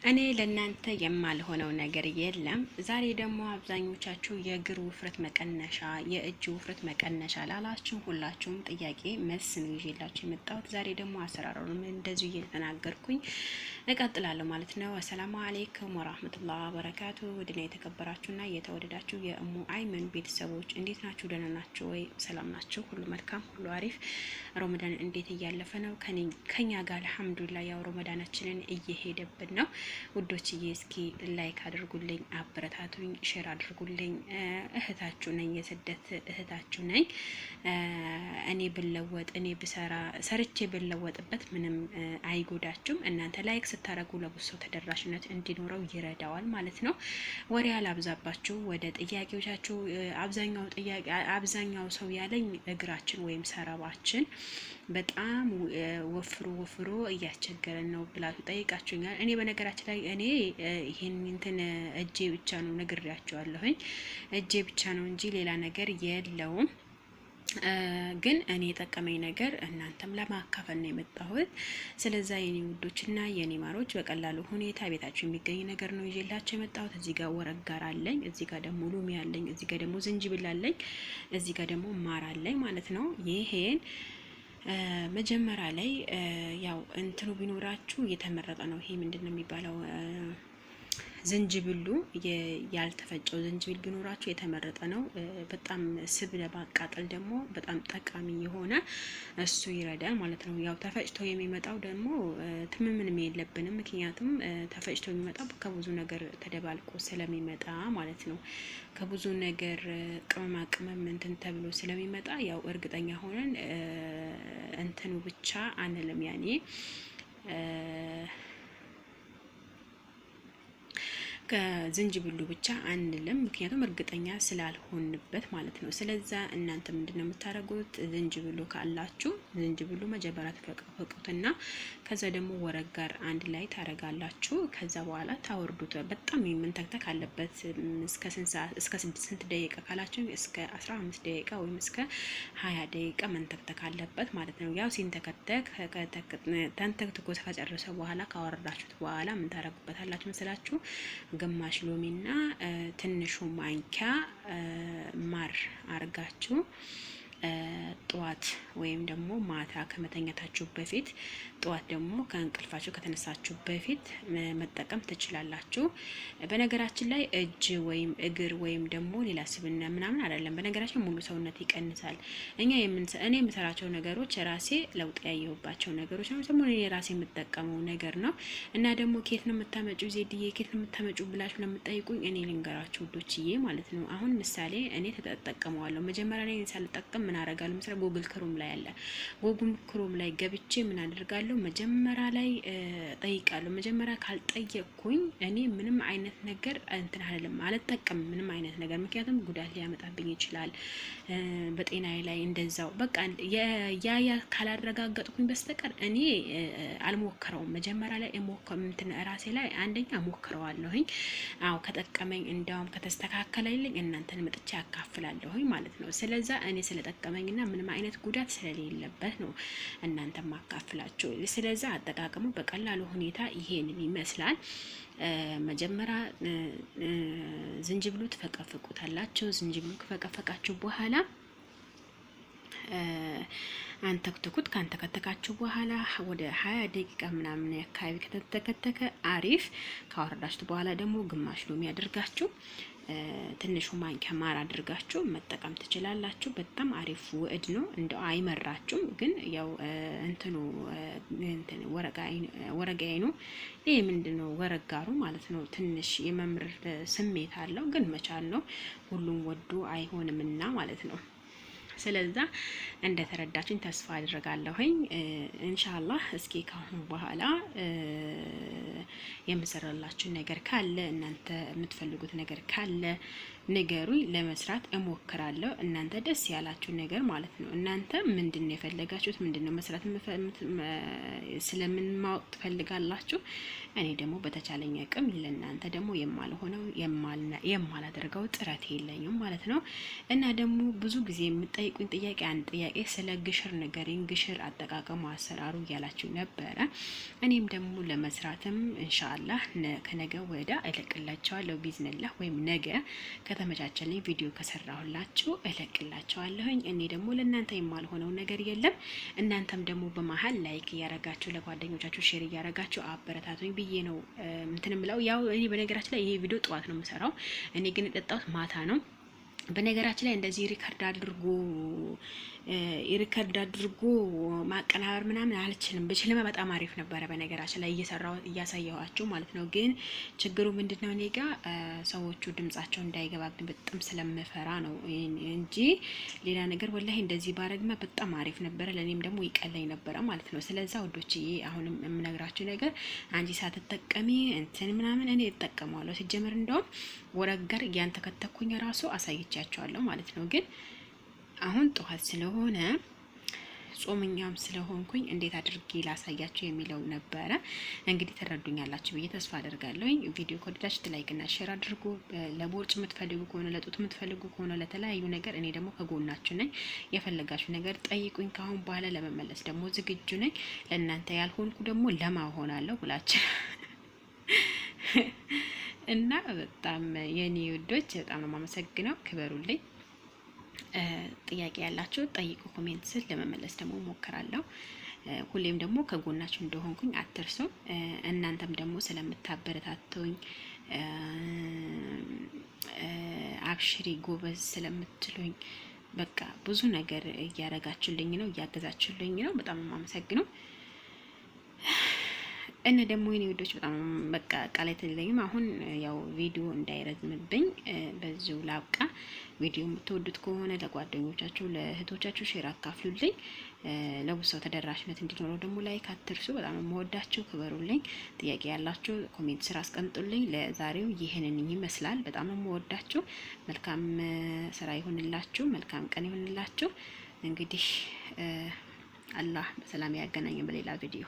እኔ ለእናንተ የማልሆነው ነገር የለም። ዛሬ ደግሞ አብዛኞቻችሁ የእግር ውፍረት መቀነሻ፣ የእጅ ውፍረት መቀነሻ ላላችሁ ሁላችሁም ጥያቄ መልስ ነው ይዤላችሁ የመጣሁት። ዛሬ ደግሞ አሰራሩንም እንደዚሁ እየተናገርኩኝ እቀጥላለሁ ማለት ነው። አሰላሙ አሌይኩም ወራህመቱላህ ወበረካቱ። ውድና የተከበራችሁና የተወደዳችሁ የእሙ አይመን ቤተሰቦች እንዴት ናችሁ? ደህና ናችሁ ወይ? ሰላም ናችሁ? ሁሉ መልካም፣ ሁሉ አሪፍ። ረመዳን እንዴት እያለፈ ነው? ከኛ ጋር አልሐምዱሊላህ። ያው ረመዳናችንን እየሄደብን ነው ውዶችዬ። እስኪ ላይክ አድርጉልኝ፣ አበረታቱኝ፣ ሼር አድርጉልኝ። እህታችሁ ነኝ፣ የስደት እህታችሁ ነኝ። እኔ ብለወጥ እኔ ብሰራ ሰርቼ ብለወጥበት ምንም አይጎዳችሁም። እናንተ ላይክ ስታረጉ ለብዙ ሰው ተደራሽነት እንዲኖረው ይረዳዋል ማለት ነው። ወሬ አላብዛባችሁ፣ ወደ ጥያቄዎቻችሁ። አብዛኛው ሰው ያለኝ እግራችን ወይም ሰረባችን በጣም ወፍሮ እያስቸገረን ነው ብላችሁ ጠይቃችሁኛል። እኔ በነገራችን ላይ እኔ ይሄን እንትን እጄ ብቻ ነው ነግሬያቸዋለሁኝ። እጄ ብቻ ነው እንጂ ሌላ ነገር የለውም። ግን እኔ የጠቀመኝ ነገር እናንተም ለማካፈል ነው የመጣሁት። ስለዛ የኔ ውዶችና የኔ ማሮች በቀላሉ ሁኔታ ቤታችሁ የሚገኝ ነገር ነው ይዤላችሁ የመጣሁት። እዚህ ጋር ወረግ ጋር አለኝ፣ እዚህ ጋር ደግሞ ሎሚ አለኝ፣ እዚህ ጋር ደግሞ ዝንጅብል አለኝ፣ እዚህ ጋር ደግሞ ማር አለኝ ማለት ነው። ይሄን መጀመሪያ ላይ ያው እንትኑ ቢኖራችሁ እየተመረጠ ነው። ይሄ ምንድነው የሚባለው? ዝንጅብሉ ያልተፈጨው ዝንጅብል ቢኖራችሁ የተመረጠ ነው። በጣም ስብ ለማቃጠል ደግሞ በጣም ጠቃሚ የሆነ እሱ ይረዳል ማለት ነው። ያው ተፈጭቶ የሚመጣው ደግሞ ትምምንም የለብንም፣ ምክንያቱም ተፈጭቶ የሚመጣው ከብዙ ነገር ተደባልቆ ስለሚመጣ ማለት ነው። ከብዙ ነገር ቅመማ ቅመም እንትን ተብሎ ስለሚመጣ ያው እርግጠኛ ሆነን እንትኑ ብቻ አንልም ያኔ ከዝንጅብሉ ብቻ አንልም፣ ምክንያቱም እርግጠኛ ስላልሆንበት ማለት ነው። ስለዛ እናንተ ምንድነው የምታደርጉት? ዝንጅብሉ ካላችሁ ዝንጅብሉ መጀመሪያ ተፈቅፉትና ከዛ ደግሞ ወረግ ጋር አንድ ላይ ታረጋላችሁ። ከዛ በኋላ ታወርዱት። በጣም መንተክተክ አለበት። እስከ 6 ደቂቃ ካላችሁ እስከ 15 ደቂቃ ወይም እስከ 20 ደቂቃ መንተክተክ አለበት ማለት ነው። ያው ሲንተከተክ ተንተክትኮ ከጨረሰ በኋላ ካወረዳችሁት በኋላ ምን ታረጉበታላችሁ መሰላችሁ? ግማሽ ሎሚና ትንሹ ማንኪያ ማር አርጋችሁ ጠዋት ወይም ደግሞ ማታ ከመተኛታችሁ በፊት ጠዋት ደግሞ ከእንቅልፋችሁ ከተነሳችሁ በፊት መጠቀም ትችላላችሁ። በነገራችን ላይ እጅ ወይም እግር ወይም ደግሞ ሌላ ስብና ምናምን አይደለም። በነገራችን ሙሉ ሰውነት ይቀንሳል። እኔ የምሰራቸው ነገሮች ራሴ ለውጥ ያየሁባቸው ነገሮች ነው። ደግሞ እኔ ራሴ የምጠቀመው ነገር ነው። እና ደግሞ ኬት ነው የምታመጪው ዜድዬ፣ ኬት ነው የምታመጪው ብላችሁ ለምትጠይቁኝ እኔ ልንገራችሁ ውዶችዬ ማለት ነው። አሁን ምሳሌ እኔ ተጠቀመዋለሁ። መጀመሪያ ላይ ሳልጠቀም ምን አደርጋለሁ መሰለኝ? ጉግል ክሮም ላይ አለ። ጉግል ክሮም ላይ ገብቼ ምን አደርጋለሁ? መጀመሪያ ላይ ጠይቃለሁ። መጀመሪያ ካልጠየቅኩኝ እኔ ምንም አይነት ነገር እንትን አይደለም አልጠቀምም፣ ምንም አይነት ነገር፣ ምክንያቱም ጉዳት ሊያመጣብኝ ይችላል በጤናዬ ላይ እንደዛው። በቃ ያ ካላረጋገጥኩኝ በስተቀር እኔ አልሞክረውም። መጀመሪያ ላይ እንትን ራሴ ላይ አንደኛ ሞክረዋለሁኝ። አዎ ከጠቀመኝ እንዳውም ከተስተካከለልኝ እናንተን መጥቼ አካፍላለሁኝ ማለት ነው። ስለዛ እኔ ስለጠቀመኝና ምንም አይነት ጉዳት ስለሌለበት ነው እናንተ ማካፍላችሁ። ስለዛ አጠቃቀሙ በቀላሉ ሁኔታ ይሄንን ይመስላል። መጀመሪያ ዝንጅብሉ ትፈቀፍቁታላችሁ። ዝንጅብሉ ከፈቀፈቃችሁ በኋላ አንተክተኩት። ካንተከተካችሁ በኋላ ወደ 20 ደቂቃ ምናምን አካባቢ ከተተከተከ አሪፍ። ካወረዳችሁ በኋላ ደግሞ ግማሽ ሎሚ አድርጋችሁ ትንሹ ማንኪያ ማር አድርጋችሁ መጠቀም ትችላላችሁ። በጣም አሪፍ ውዕድ ነው። እንደው አይመራችሁም፣ ግን ያው እንትኑ ወረጋይ ነው። ይሄ ምንድነው? ወረጋሩ ማለት ነው። ትንሽ የመምር ስሜት አለው፣ ግን መቻል ነው። ሁሉም ወዶ አይሆንምና ማለት ነው። ስለዛ እንደተረዳችሁኝ ተስፋ አድርጋለሁኝ። ኢንሻአላህ እስኪ ካሁን በኋላ የምሰራላችሁ ነገር ካለ እናንተ የምትፈልጉት ነገር ካለ ንገሩኝ፣ ለመስራት እሞክራለሁ። እናንተ ደስ ያላችሁ ነገር ማለት ነው። እናንተ ምንድነው የፈለጋችሁት? ምንድነው መስራት ስለምን ማወቅ ትፈልጋላችሁ? እኔ ደግሞ በተቻለኝ አቅም ለእናንተ ደግሞ የማልሆነው የማላደርገው ጥረት የለኝም ማለት ነው። እና ደግሞ ብዙ ጊዜ የምጠይቁኝ ጥያቄ አንድ ጥያቄ ስለ ግሽር ንገሪኝ፣ ግሽር አጠቃቀሙ አሰራሩ እያላችሁ ነበረ። እኔም ደግሞ ለመስራትም ኢንሻአላህ ከነገ ወዳ እለቅላችኋለሁ ቢዝነላህ፣ ወይም ነገ ከተመቻቸልኝ ቪዲዮ ከሰራሁላችሁ እለቅላችኋለሁኝ። እኔ ደግሞ ለእናንተ የማልሆነው ነገር የለም። እናንተም ደግሞ በመሀል ላይክ እያረጋችሁ ለጓደኞቻችሁ ሼር እያረጋችሁ አበረታቱኝ ብዬ ነው እንትን ምለው። ያው እኔ በነገራችን ላይ ይሄ ቪዲዮ ጠዋት ነው የምሰራው፣ እኔ ግን የጠጣሁት ማታ ነው። በነገራችን ላይ እንደዚህ ሪከርድ አድርጎ ማቀናበር ምናምን አልችልም። ብችልም በጣም አሪፍ ነበረ በነገራችን ላይ እየሰራው እያሳየኋችሁ ማለት ነው። ግን ችግሩ ምንድነው እኔ ጋር ሰዎቹ ድምጻቸው እንዳይገባብኝ በጣም ስለምፈራ ነው እንጂ ሌላ ነገር ወላሂ እንደዚህ ባረግማ በጣም አሪፍ ነበረ፣ ለኔም ደግሞ ይቀለኝ ነበረ ማለት ነው። ስለዚህ ወዶችዬ አሁንም የምነግራችሁ ነገር አንቺ ሳትጠቀሚ እንትን ምናምን እኔ እጠቀማለሁ። ሲጀመር እንደውም ወረጋር እያንተከተኩኝ ራሱ አሳይቻቸዋለሁ ማለት ነው። ግን አሁን ጠዋት ስለሆነ ጾምኛም ስለሆንኩኝ እንዴት አድርጌ ላሳያችሁ የሚለው ነበረ። እንግዲህ ተረዱኛላችሁ ብዬ ተስፋ አደርጋለሁ። ቪዲዮ ከወደዳችሁ ላይክ እና ሼር አድርጉ። ለቦርጭ የምትፈልጉ ከሆነ ለጡት የምትፈልጉ ከሆነ ለተለያዩ ነገር እኔ ደግሞ ከጎናችሁ ነኝ። የፈለጋችሁ ነገር ጠይቁኝ። ካሁን በኋላ ለመመለስ ደግሞ ዝግጁ ነኝ። ለእናንተ ያልሆንኩ ደግሞ ለማሆናለሁ ብላችሁ እና በጣም የኔ ውዶች በጣም ነው የማመሰግነው። ክበሩልኝ። ጥያቄ ያላችሁ ጠይቁ፣ ኮሜንት ስር ለመመለስ ደግሞ ሞክራለሁ። ሁሌም ደግሞ ከጎናችሁ እንደሆንኩኝ አትርሱ። እናንተም ደግሞ ስለምታበረታቱኝ አብሽሪ ጎበዝ ስለምትሉኝ በቃ ብዙ ነገር እያረጋችሁልኝ ነው፣ እያገዛችሁልኝ ነው። በጣም ነው የማመሰግነው። እና ደግሞ የኔ ቪዲዮዎች በጣም በቃ ቃላት የለኝም። አሁን ያው ቪዲዮ እንዳይረዝምብኝ በዚሁ ላብቃ። ቪዲዮ የምትወዱት ከሆነ ለጓደኞቻችሁ ለእህቶቻችሁ ሼር አካፍሉልኝ። ለብዙ ሰው ተደራሽነት እንዲኖረው ደግሞ ላይክ አትርሱ። በጣም የምወዳችሁ ክበሩልኝ። ጥያቄ ያላችሁ ኮሜንት ስራ አስቀምጡልኝ። ለዛሬው ይህንን ይመስላል። በጣም የምወዳችሁ። መልካም ስራ ይሁንላችሁ። መልካም ቀን ይሁንላችሁ። እንግዲህ አላህ በሰላም ያገናኘን በሌላ ቪዲዮ